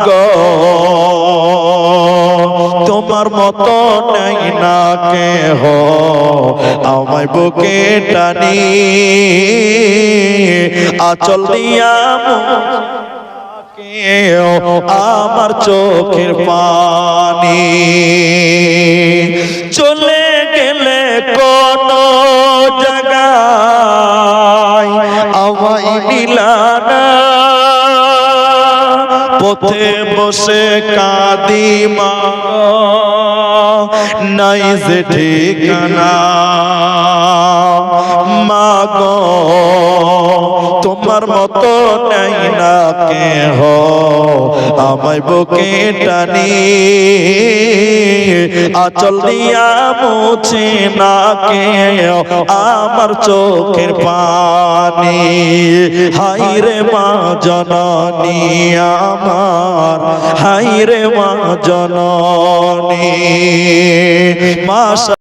গো তোমার মতো নাই না কেহ আমায় বুকে টানি আঁচল দিয়া আমার চোখের পানি চলে গেলে কোন জায়গায় আমায় নিলানা পথে বসে কাঁদি মা নাই যে ঠিকানা মা গো তোমার মতো নাই না কেহ আমায় বুকে টানি আঁচল দিয়া মুছে না কেহ আমার চোখের পানি হায়রে মা জননী আমার হায়রে মা জননী মা